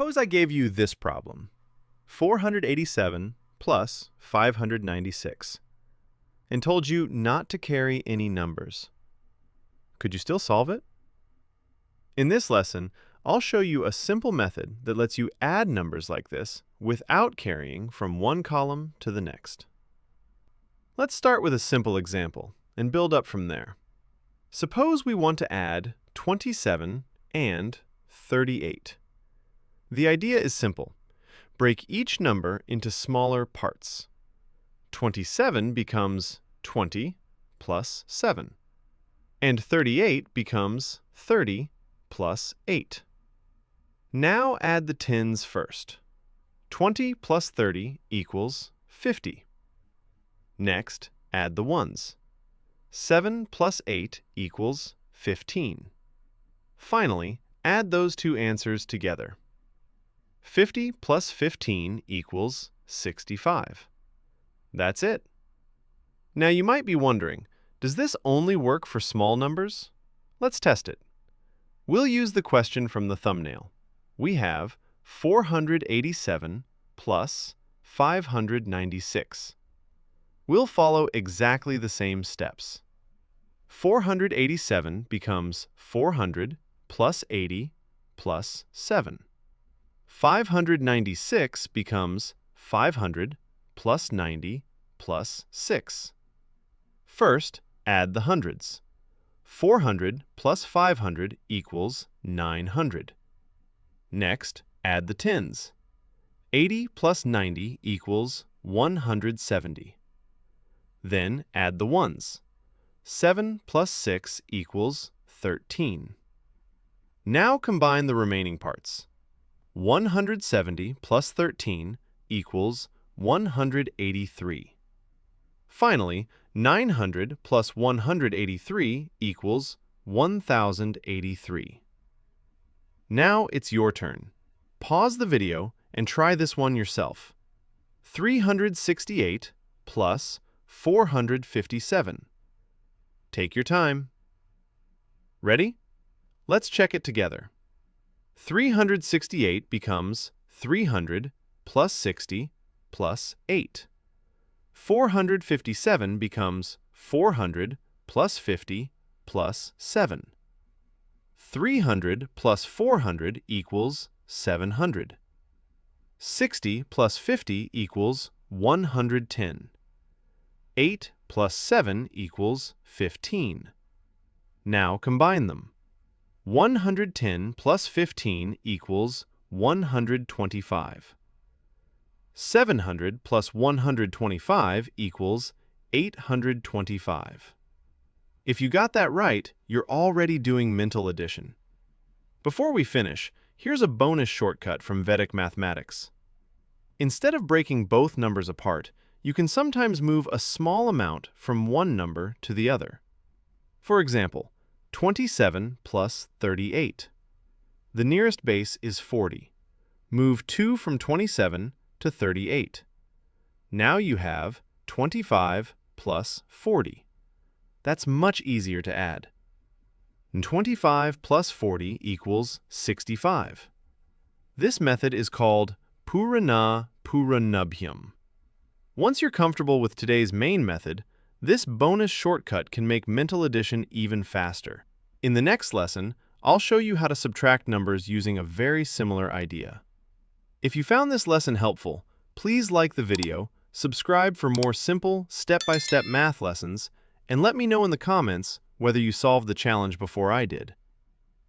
Suppose I gave you this problem, 487 plus 596, and told you not to carry any numbers. Could you still solve it? In this lesson, I'll show you a simple method that lets you add numbers like this without carrying from one column to the next. Let's start with a simple example and build up from there. Suppose we want to add 27 and 38. The idea is simple. Break each number into smaller parts. 27 becomes 20 plus 7, and 38 becomes 30 plus 8. Now add the tens first. 20 plus 30 equals 50. Next, add the ones. 7 plus 8 equals 15. Finally, add those two answers together. 50 plus 15 equals 65. That's it. Now you might be wondering, does this only work for small numbers? Let's test it. We'll use the question from the thumbnail. We have 487 plus 596. We'll follow exactly the same steps. 487 becomes 400 plus 80 plus 7. 596 becomes 500 plus 90 plus 6. First, add the hundreds. 400 plus 500 equals 900. Next, add the tens. 80 plus 90 equals 170. Then add the ones. 7 plus 6 equals 13. Now combine the remaining parts. 170 plus 13 equals 183. Finally, 900 plus 183 equals 1083. Now it's your turn. Pause the video and try this one yourself. 368 plus 457. Take your time. Ready? Let's check it together. 368 becomes 300 plus 60 plus 8. 457 becomes 400 plus 50 plus 7. 300 plus 400 equals 700. 60 plus 50 equals 110. 8 plus 7 equals 15. Now combine them. 110 plus 15 equals 125. 700 plus 125 equals 825. If you got that right, you're already doing mental addition. Before we finish, here's a bonus shortcut from Vedic Mathematics. Instead of breaking both numbers apart, you can sometimes move a small amount from one number to the other. For example, 27 plus 38. The nearest base is 40. Move 2 from 27 to 38. Now you have 25 plus 40. That's much easier to add. And 25 plus 40 equals 65. This method is called Puranaapuranabhyam. Once you're comfortable with today's main method, this bonus shortcut can make mental addition even faster. In the next lesson, I'll show you how to subtract numbers using a very similar idea. If you found this lesson helpful, please like the video, subscribe for more simple, step-by-step math lessons, and let me know in the comments whether you solved the challenge before I did.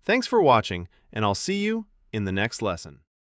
Thanks for watching, and I'll see you in the next lesson.